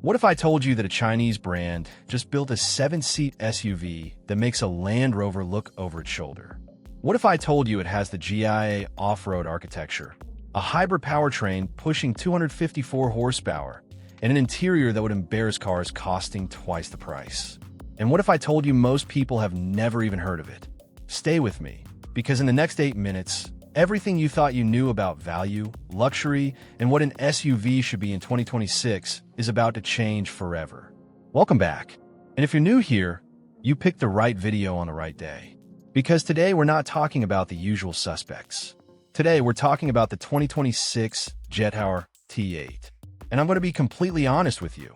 What if I told you that a Chinese brand just built a 7-seat SUV that makes a Land Rover look over its shoulder? What if I told you it has the GAIA off-road architecture, a hybrid powertrain pushing 254 horsepower, and an interior that would embarrass cars costing twice the price? And what if I told you most people have never even heard of it? Stay with me, because in the next 8 minutes, everything you thought you knew about value, luxury, and what an SUV should be in 2026 is about to change forever. Welcome back. And if you're new here, you picked the right video on the right day. Because today we're not talking about the usual suspects. Today we're talking about the 2026 Jetour T8. And I'm going to be completely honest with you.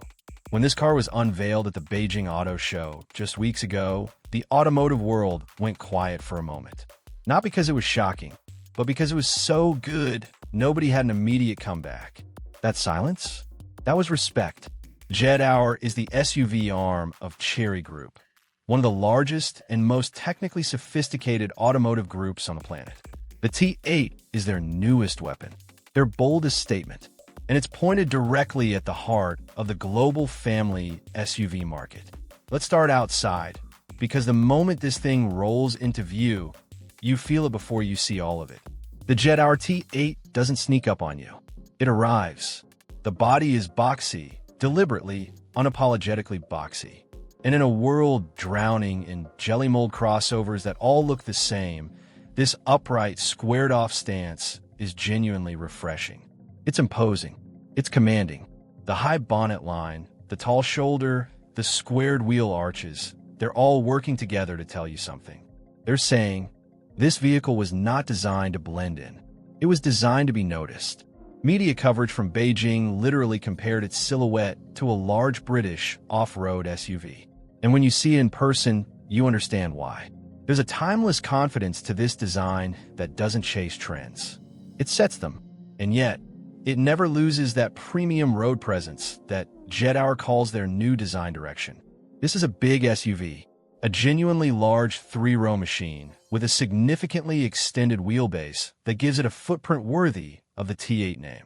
When this car was unveiled at the Beijing Auto Show just weeks ago, the automotive world went quiet for a moment. Not because it was shocking, but because it was so good, nobody had an immediate comeback. That silence? That was respect. Jetour is the SUV arm of Chery Group, one of the largest and most technically sophisticated automotive groups on the planet. The T8 is their newest weapon, their boldest statement, and it's pointed directly at the heart of the global family SUV market. Let's start outside, because the moment this thing rolls into view, you feel it before you see all of it. The Jetour T8 doesn't sneak up on you. It arrives. The body is boxy, deliberately, unapologetically boxy. And in a world drowning in jelly mold crossovers that all look the same, this upright, squared-off stance is genuinely refreshing. It's imposing. It's commanding. The high bonnet line, the tall shoulder, the squared wheel arches, they're all working together to tell you something. They're saying, this vehicle was not designed to blend in. It was designed to be noticed. Media coverage from Beijing literally compared its silhouette to a large British off-road SUV. And when you see it in person, you understand why. There's a timeless confidence to this design that doesn't chase trends. It sets them. And yet, it never loses that premium road presence that Jetour calls their new design direction. This is a big SUV, a genuinely large 3-row machine with a significantly extended wheelbase that gives it a footprint worthy of the T8 name.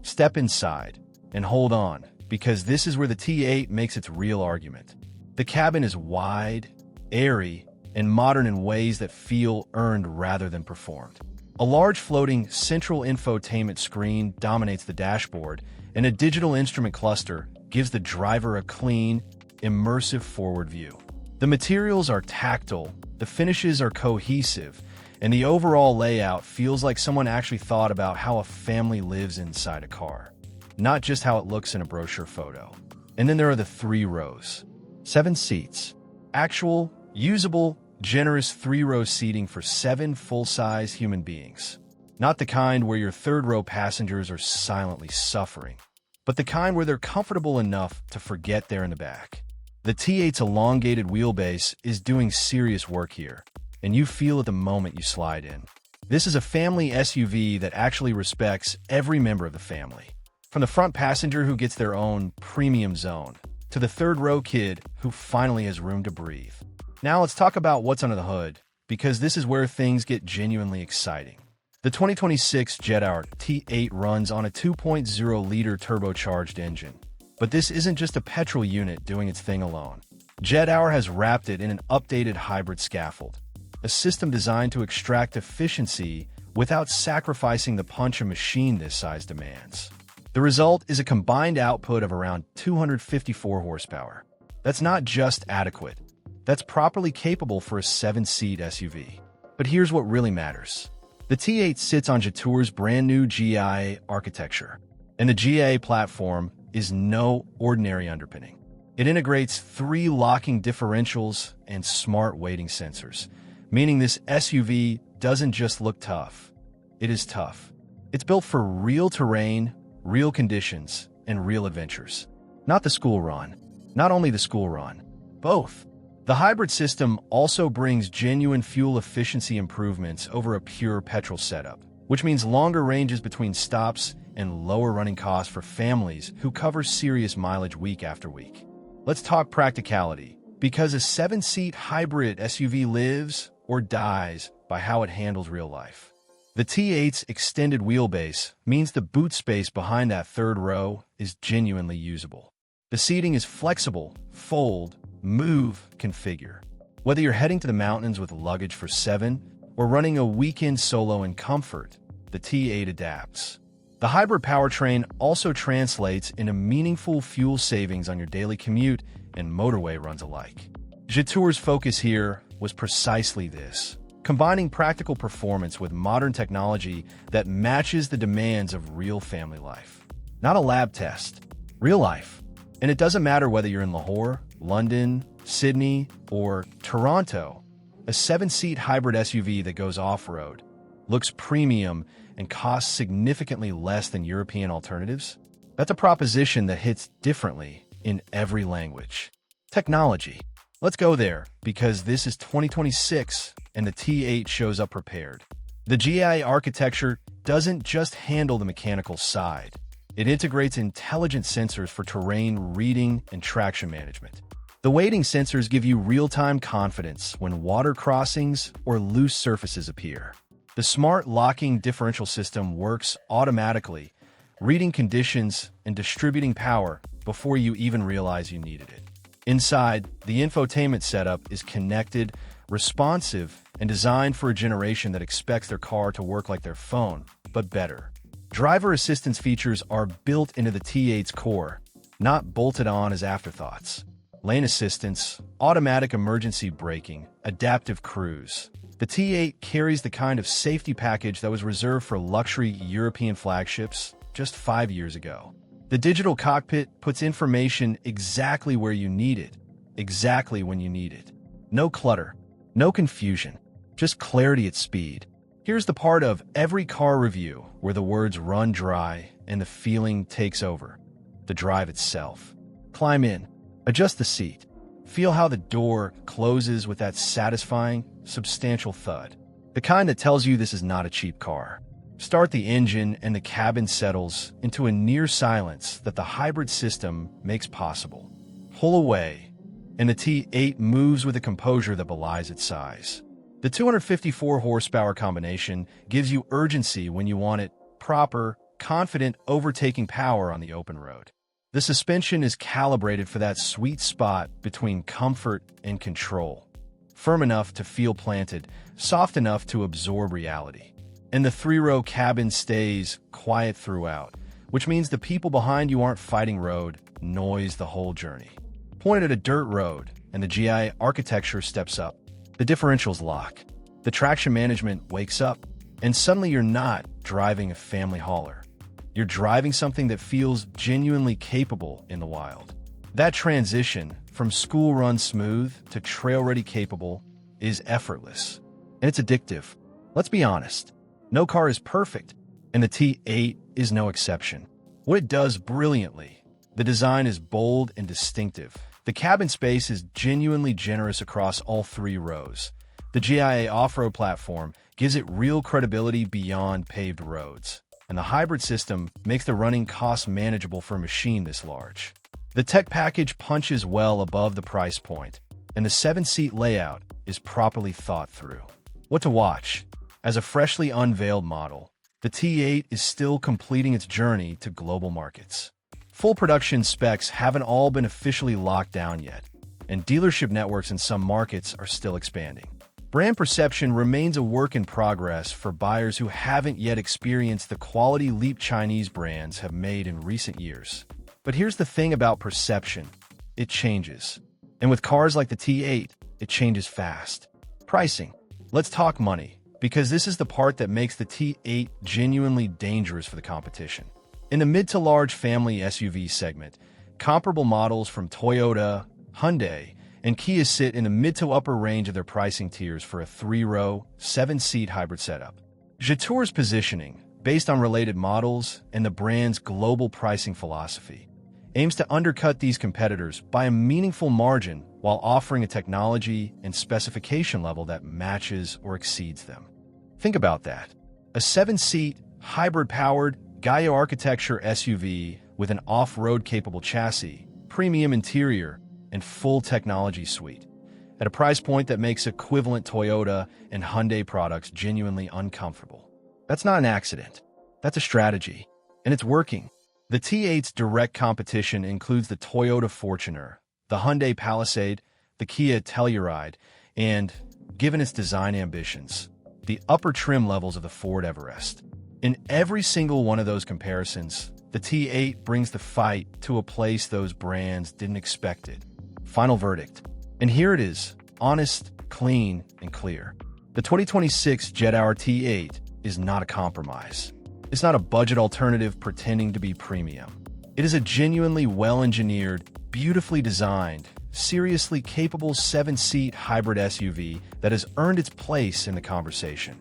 Step inside and hold on, because this is where the T8 makes its real argument. The cabin is wide, airy, and modern in ways that feel earned rather than performed. A large floating central infotainment screen dominates the dashboard, and a digital instrument cluster gives the driver a clean, immersive forward view. The materials are tactile, the finishes are cohesive, and the overall layout feels like someone actually thought about how a family lives inside a car, not just how it looks in a brochure photo. And then there are the 3 rows. 7 seats. Actual, usable, generous 3-row seating for 7 full-size human beings. Not the kind where your 3rd-row passengers are silently suffering, but the kind where they're comfortable enough to forget they're in the back. The T8's elongated wheelbase is doing serious work here, and you feel it the moment you slide in. This is a family SUV that actually respects every member of the family. From the front passenger who gets their own premium zone, to the 3rd-row kid who finally has room to breathe. Now let's talk about what's under the hood, because this is where things get genuinely exciting. The 2026 Jetour T8 runs on a 2.0-liter turbocharged engine. But this isn't just a petrol unit doing its thing alone. Jetour has wrapped it in an updated hybrid scaffold, a system designed to extract efficiency without sacrificing the punch a machine this size demands. The result is a combined output of around 254 horsepower. That's not just adequate. That's properly capable for a 7-seat SUV. But here's what really matters. The T8 sits on Jetour's brand new GAIA architecture, and the GAIA platform is no ordinary underpinning. It integrates 3 locking differentials and smart weighting sensors, meaning this SUV doesn't just look tough. It is tough. It's built for real terrain, real conditions, and real adventures. Not the school run. Not only the school run. Both. The hybrid system also brings genuine fuel efficiency improvements over a pure petrol setup, which means longer ranges between stops and lower running costs for families who cover serious mileage week after week. Let's talk practicality, because a 7-seat hybrid SUV lives or dies by how it handles real life. The T8's extended wheelbase means the boot space behind that 3rd row is genuinely usable. The seating is flexible, fold, move, configure. Whether you're heading to the mountains with luggage for 7 or running a weekend solo in comfort, the T8 adapts. The hybrid powertrain also translates into meaningful fuel savings on your daily commute and motorway runs alike. Jetour's focus here was precisely this, combining practical performance with modern technology that matches the demands of real family life. Not a lab test, real life. And it doesn't matter whether you're in Lahore, London, Sydney, or Toronto, a 7-seat hybrid SUV that goes off-road, looks premium, and costs significantly less than European alternatives? That's a proposition that hits differently in every language. Technology. Let's go there, because this is 2026 and the T8 shows up prepared. The GAIA architecture doesn't just handle the mechanical side. It integrates intelligent sensors for terrain reading and traction management. The weighting sensors give you real-time confidence when water crossings or loose surfaces appear. The smart locking differential system works automatically, reading conditions and distributing power before you even realize you needed it. Inside, the infotainment setup is connected, responsive, and designed for a generation that expects their car to work like their phone, but better. Driver assistance features are built into the T8's core, not bolted on as afterthoughts. Lane assistance, automatic emergency braking, adaptive cruise. The T8 carries the kind of safety package that was reserved for luxury European flagships just 5 years ago. The digital cockpit puts information exactly where you need it, exactly when you need it. No clutter, no confusion, just clarity at speed. Here's the part of every car review where the words run dry and the feeling takes over. The drive itself. Climb in, adjust the seat. Feel how the door closes with that satisfying, substantial thud. The kind that tells you this is not a cheap car. Start the engine and the cabin settles into a near silence that the hybrid system makes possible. Pull away, and the T8 moves with a composure that belies its size. The 254 horsepower combination gives you urgency when you want it, proper, confident overtaking power on the open road. The suspension is calibrated for that sweet spot between comfort and control. Firm enough to feel planted, soft enough to absorb reality. And the 3-row cabin stays quiet throughout, which means the people behind you aren't fighting road noise the whole journey. Point at a dirt road, and the GAIA architecture steps up. The differentials lock. The traction management wakes up, and suddenly you're not driving a family hauler. You're driving something that feels genuinely capable in the wild. That transition from school-run smooth to trail-ready capable is effortless. And it's addictive. Let's be honest. No car is perfect, and the T8 is no exception. What it does brilliantly, the design is bold and distinctive. The cabin space is genuinely generous across all 3 rows. The GAIA off-road platform gives it real credibility beyond paved roads. And the hybrid system makes the running cost manageable for a machine this large. The tech package punches well above the price point, and the 7-seat layout is properly thought through. What to watch? As a freshly unveiled model, the T8 is still completing its journey to global markets. Full production specs haven't all been officially locked down yet, and dealership networks in some markets are still expanding. Brand perception remains a work in progress for buyers who haven't yet experienced the quality leap Chinese brands have made in recent years. But here's the thing about perception. It changes. And with cars like the T8, it changes fast. Pricing. Let's talk money, because this is the part that makes the T8 genuinely dangerous for the competition. In the mid to large family SUV segment, comparable models from Toyota, Hyundai, and Kia sit in the mid to upper range of their pricing tiers for a 3-row, 7-seat hybrid setup. Jetour's positioning, based on related models and the brand's global pricing philosophy, aims to undercut these competitors by a meaningful margin while offering a technology and specification level that matches or exceeds them. Think about that. A 7-seat, hybrid-powered, GAIA architecture SUV with an off-road capable chassis, premium interior, and full technology suite, at a price point that makes equivalent Toyota and Hyundai products genuinely uncomfortable. That's not an accident. That's a strategy. And it's working. The T8's direct competition includes the Toyota Fortuner, the Hyundai Palisade, the Kia Telluride, and, given its design ambitions, the upper trim levels of the Ford Everest. In every single one of those comparisons, the T8 brings the fight to a place those brands didn't expect it. Final verdict. And here it is, honest, clean, and clear. The 2026 Jetour T8 is not a compromise. It's not a budget alternative pretending to be premium. It is a genuinely well-engineered, beautifully designed, seriously capable 7-seat hybrid SUV that has earned its place in the conversation.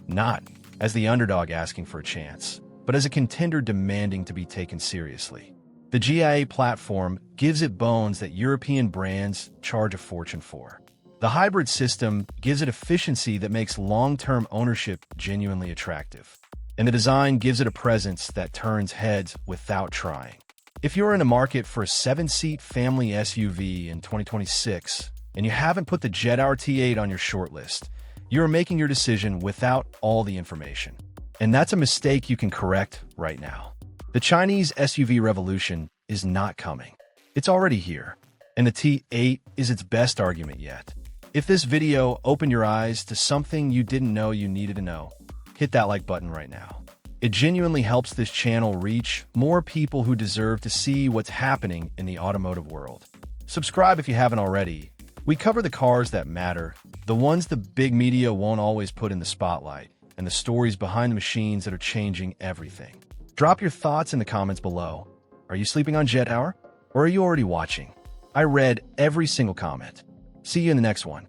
Not as the underdog asking for a chance, but as a contender demanding to be taken seriously. The GAIA platform gives it bones that European brands charge a fortune for. The hybrid system gives it efficiency that makes long-term ownership genuinely attractive. And the design gives it a presence that turns heads without trying. If you're in a market for a 7-seat family SUV in 2026, and you haven't put the Jetour T8 on your shortlist, you're making your decision without all the information. And that's a mistake you can correct right now. The Chinese SUV revolution is not coming. It's already here. And the T8 is its best argument yet. If this video opened your eyes to something you didn't know you needed to know, hit that like button right now. It genuinely helps this channel reach more people who deserve to see what's happening in the automotive world. Subscribe if you haven't already. We cover the cars that matter, the ones the big media won't always put in the spotlight, and the stories behind the machines that are changing everything. Drop your thoughts in the comments below. Are you sleeping on Jetour? Or are you already watching? I read every single comment. See you in the next one.